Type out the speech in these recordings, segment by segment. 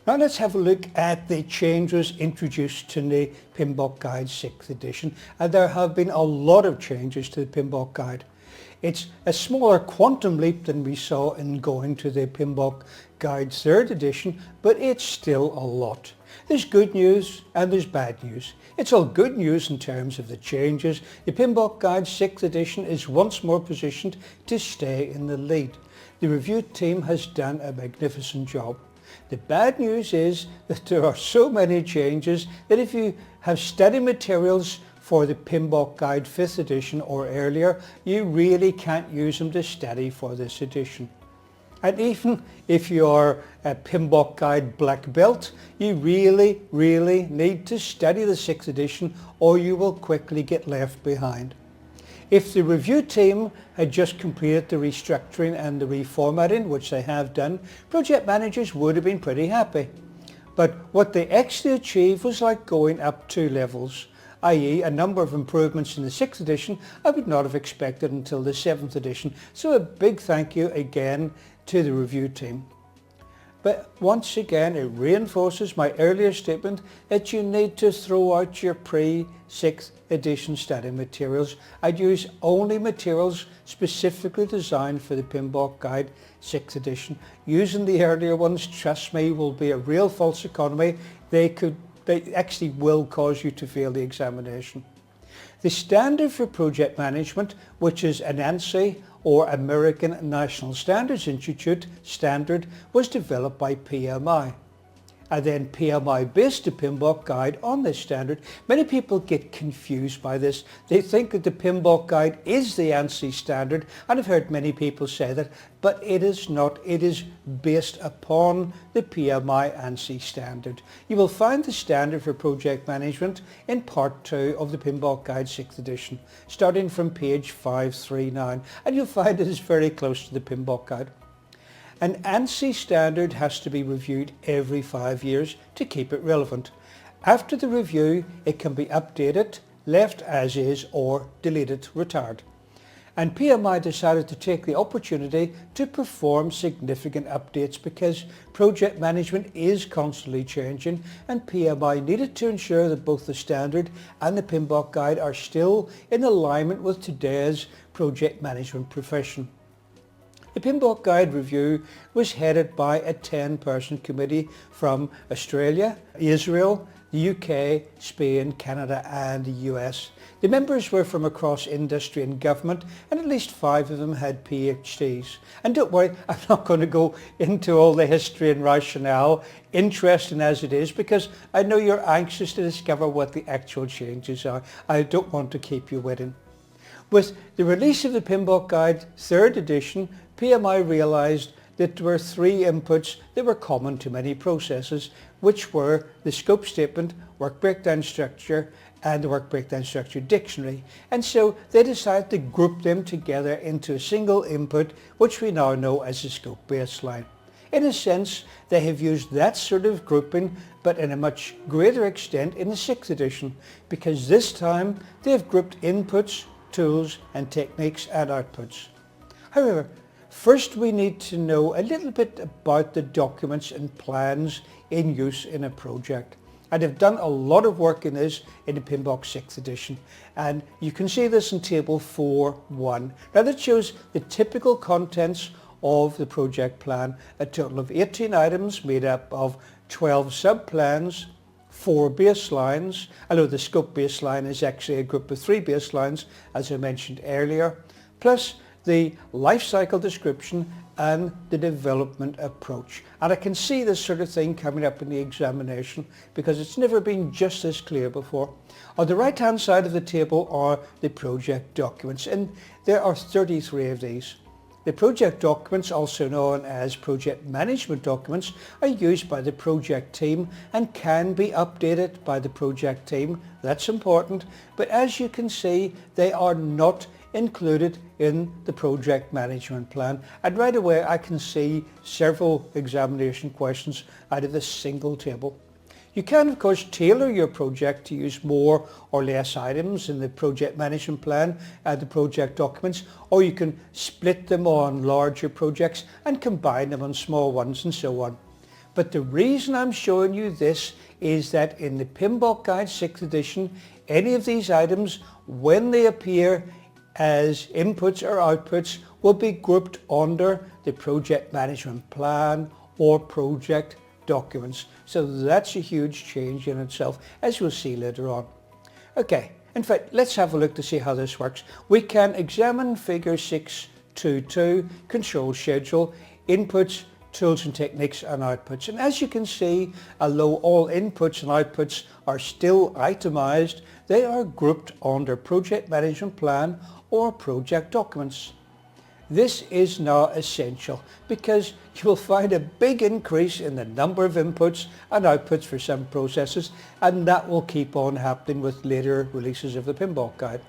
Now let's have a look at the changes introduced to the PMBOK Guide 6th edition, and there have been a lot of changes to the PMBOK Guide. It's a smaller quantum leap than we saw in going to the PMBOK Guide 3rd edition, but it's still a lot. There's good news and there's bad news. It's all good news in terms of the changes. The PMBOK Guide 6th edition is once more positioned to stay in the lead. The review team has done a magnificent job. The bad news is that there are so many changes that if you have study materials for the PMBOK Guide 5th edition or earlier, you really can't use them to study for this edition. And even if you're a PMBOK Guide Black Belt, you really need to study the 6th edition or you will quickly get left behind. If the review team had just completed the restructuring and the reformatting, which they have done, project managers would have been pretty happy. But what they actually achieved was like going up 2 levels, i.e. a number of improvements in the 6th edition I would not have expected until the 7th edition. So a big thank you again to the review team. But once again, it reinforces my earlier statement that you need to throw out your pre-6th edition study materials. I'd use only materials specifically designed for the PMBOK Guide 6th edition. Using the earlier ones, trust me, will be a real false economy. They actually will cause you to fail the examination. The standard for project management, which is an ANSI or American National Standards Institute standard, was developed by PMI. And then PMI based the PMBOK Guide on this standard. Many people get confused by this. They think that the PMBOK Guide is the ANSI standard, and I've heard many people say that, but it is not. It is based upon the PMI ANSI standard. You will find the standard for project management in part 2 of the PMBOK Guide 6th edition, starting from page 539, and you'll find it is very close to the PMBOK Guide. An ANSI standard has to be reviewed every 5 years to keep it relevant. After the review, it can be updated, left as is, or deleted, retired. And PMI decided to take the opportunity to perform significant updates because project management is constantly changing, and PMI needed to ensure that both the standard and the PMBOK Guide are still in alignment with today's project management profession. The PMBOK Guide review was headed by a 10-person committee from Australia, Israel, the UK, Spain, Canada and the US. The members were from across industry and government, and at least 5 of them had PhDs. And don't worry, I'm not going to go into all the history and rationale, interesting as it is, because I know you're anxious to discover what the actual changes are. I don't want to keep you waiting. With the release of the PMBOK Guide 3rd edition, PMI realised that there were 3 inputs that were common to many processes, which were the scope statement, work breakdown structure and the work breakdown structure dictionary. And so they decided to group them together into a single input, which we now know as the scope baseline. In a sense, they have used that sort of grouping, but in a much greater extent in the 6th edition, because this time they have grouped inputs, tools and techniques and outputs. However, first we need to know a little bit about the documents and plans in use in a project. And I've done a lot of work in this in the PMBOK 6th edition, and you can see this in table 4.1. Now that shows the typical contents of the project plan, a total of 18 items made up of 12 sub-plans, 4 baselines. I know the scope baseline is actually a group of 3 baselines, as I mentioned earlier, plus the life cycle description and the development approach. And I can see this sort of thing coming up in the examination because it's never been just this clear before. On the right hand side of the table are the project documents, and there are 33 of these. The project documents, also known as project management documents, are used by the project team and can be updated by the project team. That's important, but as you can see, they are not included in the project management plan, and right away I can see several examination questions out of this single table. You can of course tailor your project to use more or less items in the project management plan and the project documents, or you can split them on larger projects and combine them on small ones and so on. But the reason I'm showing you this is that in the PMBOK Guide 6th edition, any of these items, when they appear as inputs or outputs, will be grouped under the project management plan or project documents. So that's a huge change in itself, as we'll see later on. Okay, in fact, let's have a look to see how this works. We can examine figure 6.2.2, control schedule, inputs, tools and techniques and outputs. And as you can see, although all inputs and outputs are still itemized, they are grouped under project management plan or project documents. This is now essential because you will find a big increase in the number of inputs and outputs for some processes, and that will keep on happening with later releases of the PMBOK Guide.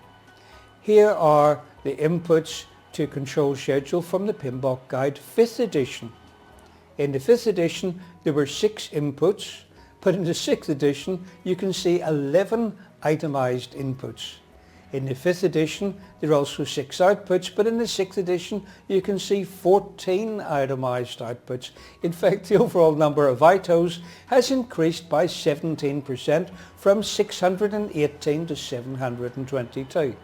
Here are the inputs to control schedule from the PMBOK Guide 5th edition. In the 5th edition there were 6 inputs, but in the 6th edition you can see 11 itemized inputs. In the 5th edition there are also 6 outputs, but in the 6th edition you can see 14 itemized outputs. In fact, the overall number of ITOs has increased by 17% from 618 to 722.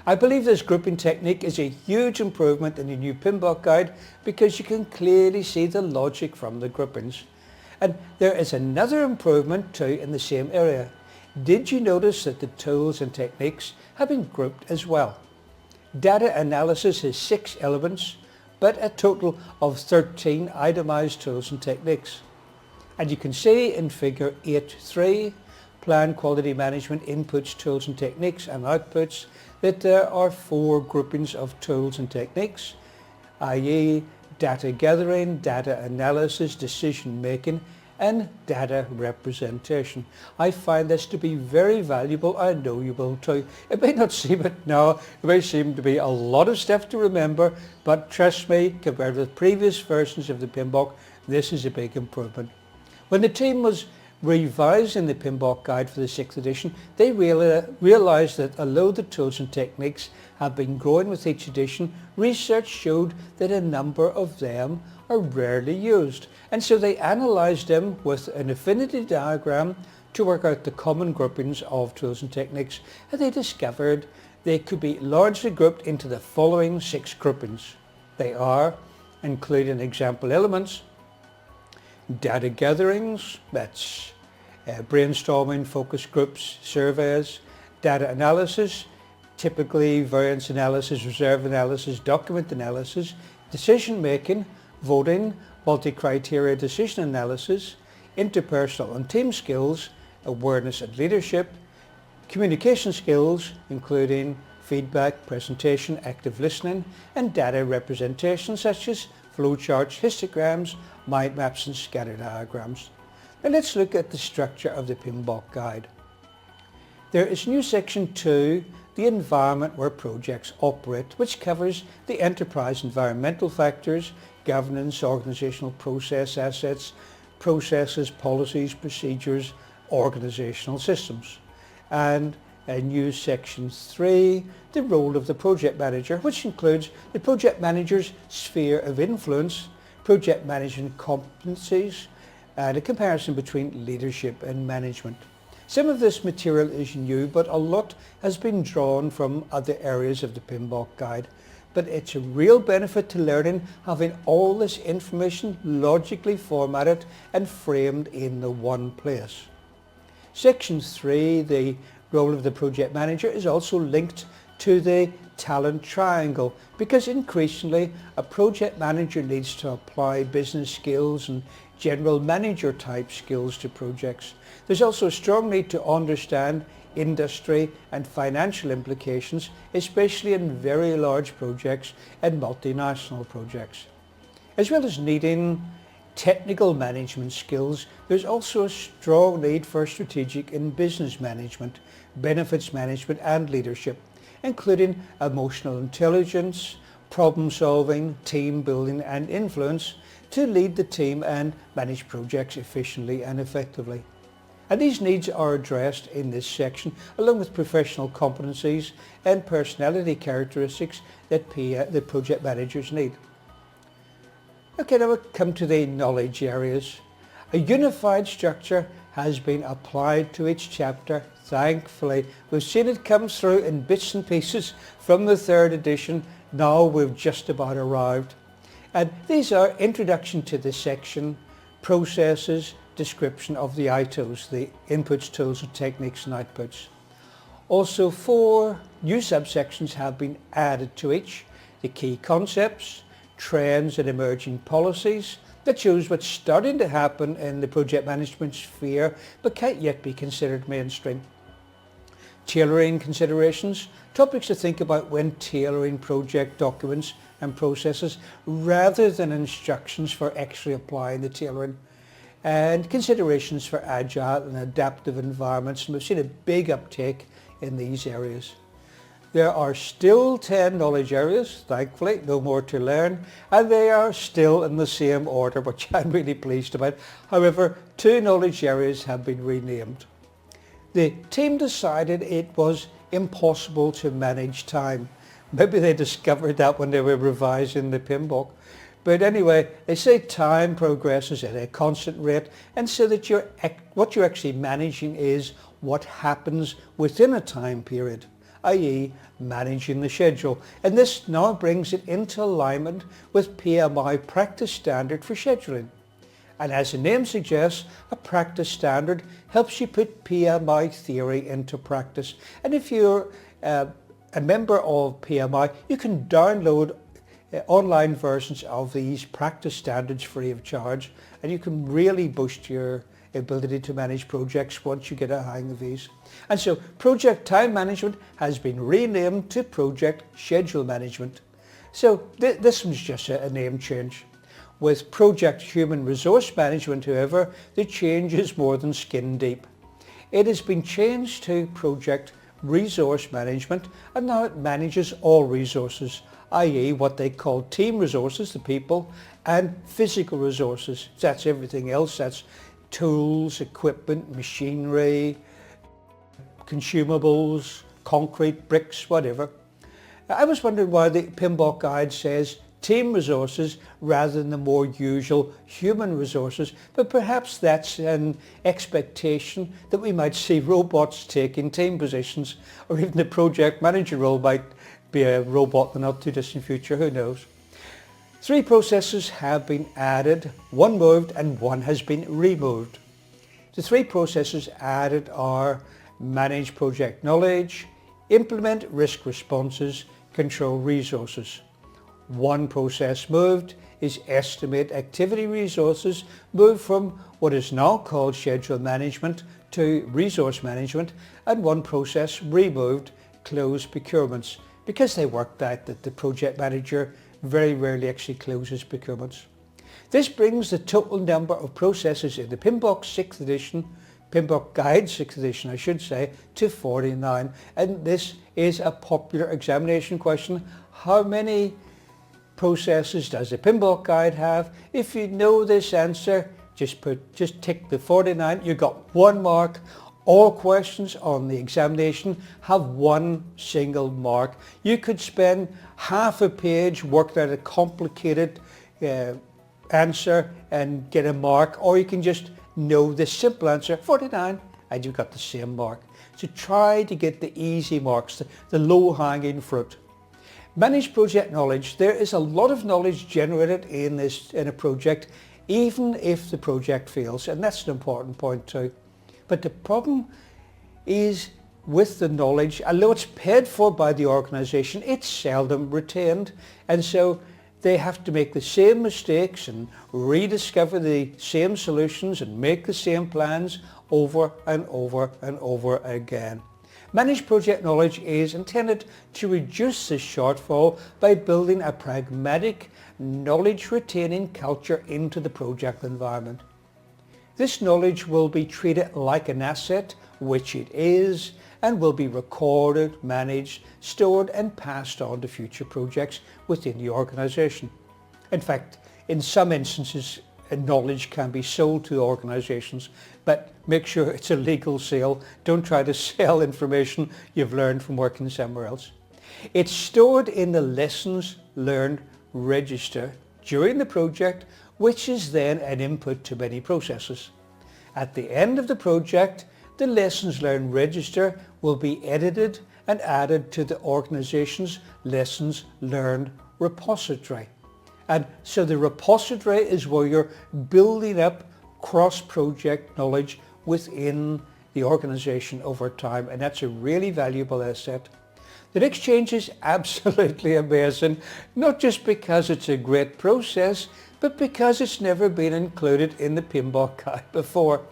I believe this grouping technique is a huge improvement in the new PMBOK Guide because you can clearly see the logic from the groupings. And there is another improvement too in the same area. Did you notice that the tools and techniques have been grouped as well? Data analysis has 6 elements, but a total of 13 itemized tools and techniques. And you can see in figure 8.3, plan quality management inputs, tools and techniques and outputs, that there are 4 groupings of tools and techniques, i.e. data gathering, data analysis, decision making and data representation. I find this to be very valuable. I know you will too. It may not seem it now, it may seem to be a lot of stuff to remember, but trust me, compared with previous versions of the PMBOK, this is a big improvement. When the team was revising the PMBOK Guide for the 6th edition, they realized that although the tools and techniques have been growing with each edition, research showed that a number of them are rarely used. And so they analysed them with an affinity diagram to work out the common groupings of tools and techniques, and they discovered they could be largely grouped into the following 6 groupings. They are, including example elements, data gatherings, that's brainstorming, focus groups, surveys, data analysis, typically variance analysis, reserve analysis, document analysis, decision making, voting, multi-criteria decision analysis, interpersonal and team skills, awareness and leadership, communication skills including feedback, presentation, active listening, and data representation such as flowcharts, histograms, mind maps and scatter diagrams. Now let's look at the structure of the PMBOK Guide. There is new section 2, the environment where projects operate, which covers the enterprise environmental factors, governance, organizational process assets, processes, policies, procedures, organizational systems. And a new section 3, the role of the project manager, which includes the project manager's sphere of influence, project management competencies, and a comparison between leadership and management. Some of this material is new, but a lot has been drawn from other areas of the PMBOK Guide. But it's a real benefit to learning having all this information logically formatted and framed in the one place. Section 3, the role of the project manager, is also linked to the talent triangle because increasingly a project manager needs to apply business skills and general manager type skills to projects. There's also a strong need to understand industry and financial implications, especially in very large projects and multinational projects. As well as needing technical management skills, there's also a strong need for strategic and business management, benefits management and leadership, including emotional intelligence, problem solving, team building and influence to lead the team and manage projects efficiently and effectively. And these needs are addressed in this section along with professional competencies and personality characteristics that the project managers need. Okay, now we come to the knowledge areas. A unified structure has been applied to each chapter. Thankfully, we've seen it come through in bits and pieces from the 3rd edition. Now we've just about arrived. And these are introduction to the section, processes, description of the ITOs, the inputs, tools and techniques and outputs. Also 4 new subsections have been added to each. The key concepts, trends and emerging policies that shows what's starting to happen in the project management sphere but can't yet be considered mainstream. Tailoring considerations, topics to think about when tailoring project documents and processes rather than instructions for actually applying the tailoring. And considerations for agile and adaptive environments, and we've seen a big uptake in these areas. There are still 10 knowledge areas, thankfully, no more to learn, and they are still in the same order, which I'm really pleased about. However, 2 knowledge areas have been renamed. The team decided it was impossible to manage time. Maybe they discovered that when they were revising the PMBOK. But anyway, they say time progresses at a constant rate, and so that what you're actually managing is what happens within a time period, i.e. managing the schedule. And this now brings it into alignment with PMI practice standard for scheduling. And as the name suggests, a practice standard helps you put PMI theory into practice. And if you're a member of PMI, you can download online versions of these practice standards free of charge, and you can really boost your ability to manage projects once you get a hang of these. And so project time management has been renamed to project schedule management. So this one's just a name change. With project human resource management, however, the change is more than skin deep. It has been changed to project resource management, and now it manages all resources, i.e. what they call team resources, the people, and physical resources. That's everything else. That's tools, equipment, machinery, consumables, concrete, bricks, whatever. I was wondering why the PMBOK guide says team resources rather than the more usual human resources, but perhaps that's an expectation that we might see robots taking team positions, or even the project manager role might be a robot in the not too distant future, who knows. 3 processes have been added, 1 moved and 1 has been removed. The 3 processes added are manage project knowledge, implement risk responses, control resources. 1 process moved is estimate activity resources, moved from what is now called schedule management to resource management, and 1 process removed, close procurements, because they worked out that the project manager very rarely actually closes procurements. This brings the total number of processes in the PMBOK 6th edition, PMBOK Guide 6th edition I should say, to 49. And this is a popular examination question. How many processes does the PMBOK Guide have? If you know this answer, just tick the 49. You got 1 mark. All questions on the examination have 1 single mark. You could spend half a page working out a complicated answer and get a mark, or you can just know the simple answer, 49, and you've got the same mark. So try to get the easy marks, the low-hanging fruit. Manage project knowledge. There is a lot of knowledge generated in a project, even if the project fails, and that's an important point too. But the problem is with the knowledge, although it's paid for by the organisation, it's seldom retained, and so they have to make the same mistakes and rediscover the same solutions and make the same plans over and over and over again. Managed project knowledge is intended to reduce this shortfall by building a pragmatic, knowledge-retaining culture into the project environment. This knowledge will be treated like an asset, which it is, and will be recorded, managed, stored and passed on to future projects within the organisation. In fact, in some instances, knowledge can be sold to organisations, but make sure it's a legal sale. Don't try to sell information you've learned from working somewhere else. It's stored in the lessons learned register during the project, which is then an input to many processes. At the end of the project, the Lessons Learned Register will be edited and added to the organization's Lessons Learned repository. And so the repository is where you're building up cross-project knowledge within the organization over time, and that's a really valuable asset. The next change is absolutely amazing, not just because it's a great process, but because it's never been included in the PMBOK guide before.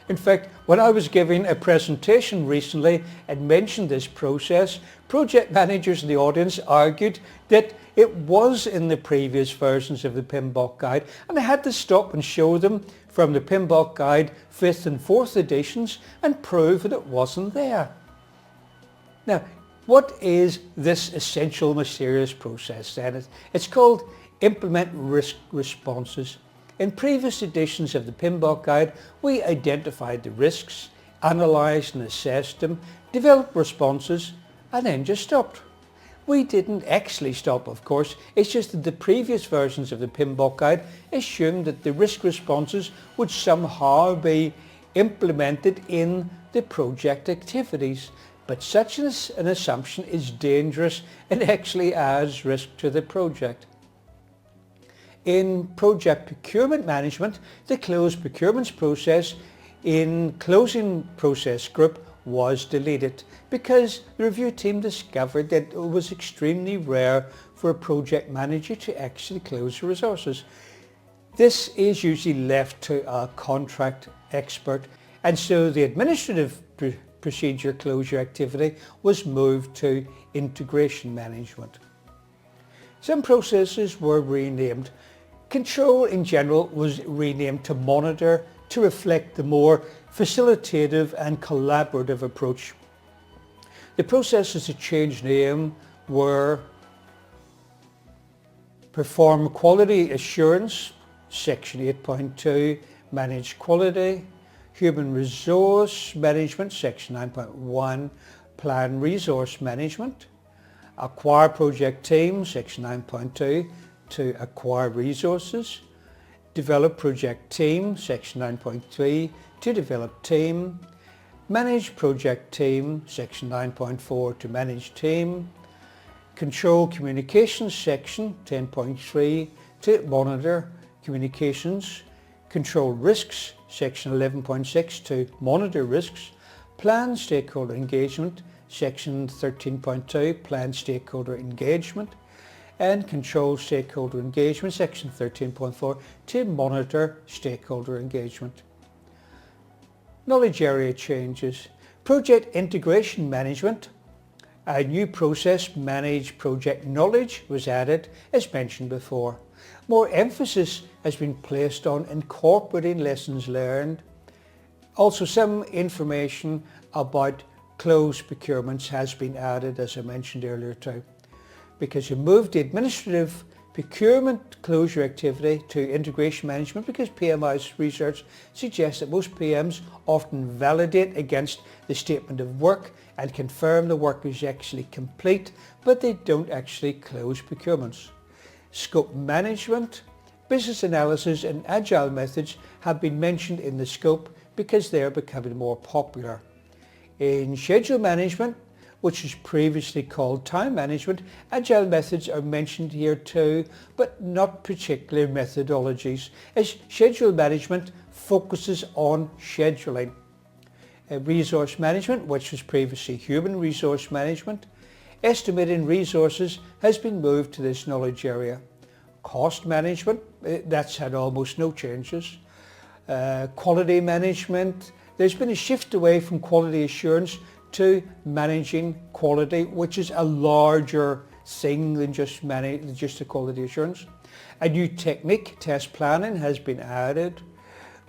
In fact, when I was giving a presentation recently and mentioned this process, project managers in the audience argued that it was in the previous versions of the PMBOK guide, and I had to stop and show them from the PMBOK guide 5th and 4th editions and prove that it wasn't there. Now, what is this essential mysterious process then? It's called Implement Risk Responses. In previous editions of the PMBOK guide, we identified the risks, analysed and assessed them, developed responses, and then just stopped. We didn't actually stop, of course. It's just that the previous versions of the PMBOK guide assumed that the risk responses would somehow be implemented in the project activities. But such an assumption is dangerous and actually adds risk to the project. In project procurement management, the closed procurements process in closing process group was deleted because the review team discovered that it was extremely rare for a project manager to actually close the resources. This is usually left to a contract expert, and so the administrative procedure closure activity was moved to integration management. Some processes were renamed. Control in general was renamed to monitor to reflect the more facilitative and collaborative approach. The processes that changed name were Perform Quality Assurance, Section 8.2, Manage Quality, Human Resource Management, Section 9.1, Plan Resource Management, Acquire Project Team, Section 9.2, to acquire resources, Develop Project Team, Section 9.3, to develop team, Manage Project Team, Section 9.4, to manage team, Control Communications, Section 10.3, to monitor communications, Control Risks, Section 11.6, to monitor risks, Plan Stakeholder Engagement, Section 13.2, Plan Stakeholder Engagement, and Control Stakeholder Engagement, Section 13.4, to monitor stakeholder engagement. Knowledge area changes. Project Integration Management. A new process, Manage Project Knowledge, was added as mentioned before. More emphasis has been placed on incorporating lessons learned. Also, some information about closed procurements has been added, as I mentioned earlier too, because you moved the administrative procurement closure activity to integration management, because PMI's research suggests that most PMs often validate against the statement of work and confirm the work is actually complete, but they don't actually close procurements. Scope management, business analysis and agile methods have been mentioned in the scope because they are becoming more popular. In schedule management, which was previously called time management, agile methods are mentioned here too, but not particular methodologies, as schedule management focuses on scheduling. Resource management, which was previously human resource management, estimating resources has been moved to this knowledge area. Cost management, that's had almost no changes. Quality management, there's been a shift away from quality assurance to managing quality, which is a larger thing than just the quality assurance. A new technique, test planning, has been added.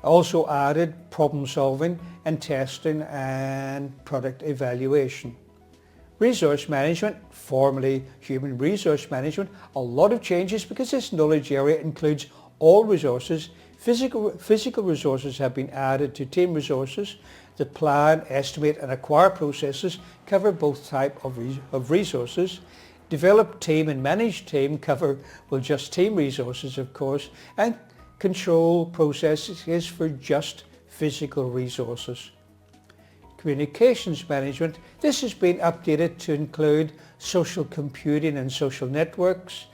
Also added problem solving and testing and product evaluation. Resource management, formerly human resource management, a lot of changes because this knowledge area includes all resources. Physical resources have been added to team resources. The plan, estimate and acquire processes cover both types of resources. Develop team and manage team cover, well, just team resources of course, and control processes for just physical resources. Communications management, this has been updated to include social computing and social networks,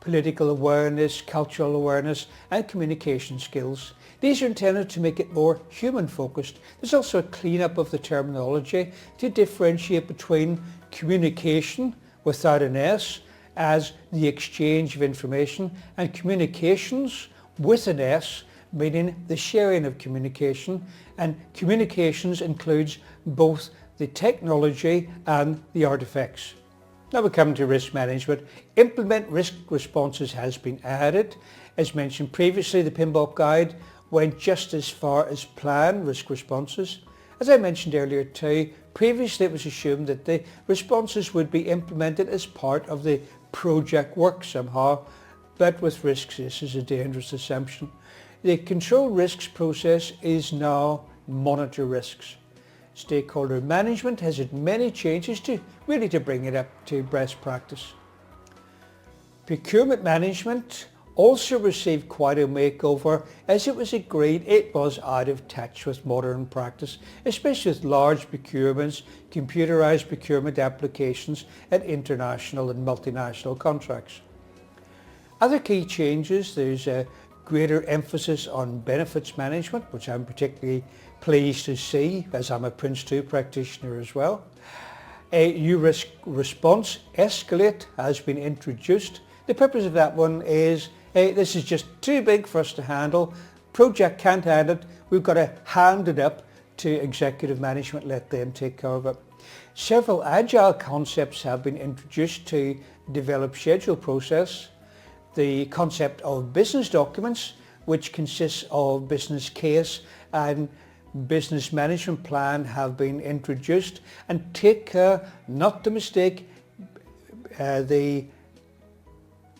political awareness, cultural awareness and communication skills. These are intended to make it more human focused. There's also a clean-up of the terminology to differentiate between communication without an S as the exchange of information and communications with an S, meaning the sharing of communication, and communications includes both the technology and the artifacts. Now we come to risk management. Implement risk responses has been added. As mentioned previously, the PMBOK guide went just as far as plan risk responses. As I mentioned earlier too, previously it was assumed that the responses would be implemented as part of the project work somehow, but with risks this is a dangerous assumption. The control risks process is now monitor risks. Stakeholder management has had many changes to bring it up to best practice. Procurement management also received quite a makeover as it was agreed it was out of touch with modern practice, especially with large procurements, computerized procurement applications and international and multinational contracts. Other key changes, there's a greater emphasis on benefits management, which I'm particularly pleased to see as I'm a Prince 2 practitioner as well. A new risk response escalate has been introduced. The purpose of that one is this is just too big for us to handle. Project can't handle it. We've got to hand it up to executive management, let them take care of it. Several agile concepts have been introduced to develop schedule process. The concept of business documents, which consists of business case and business management plan, have been introduced, and take care not to mistake the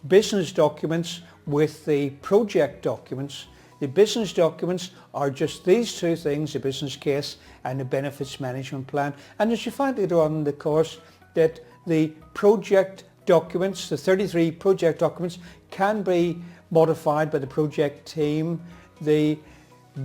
business documents with the project documents. The business documents are just these two things, the business case and the benefits management plan. And as you find later on in the course, that the project documents, the 33 project documents, can be modified by the project team. The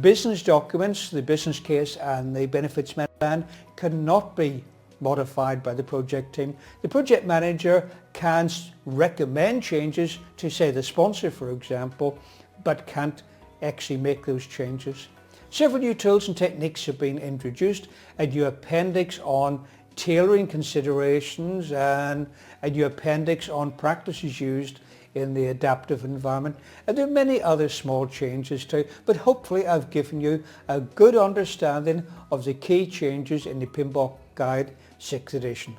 business documents, the business case and the benefits plan cannot be modified by the project team. The project manager can recommend changes to, say, the sponsor, for example, but can't actually make those changes. Several new tools and techniques have been introduced, a new appendix on tailoring considerations and a new appendix on practices used in the adaptive environment, and there are many other small changes too, but hopefully I've given you a good understanding of the key changes in the PMBOK Guide 6th edition.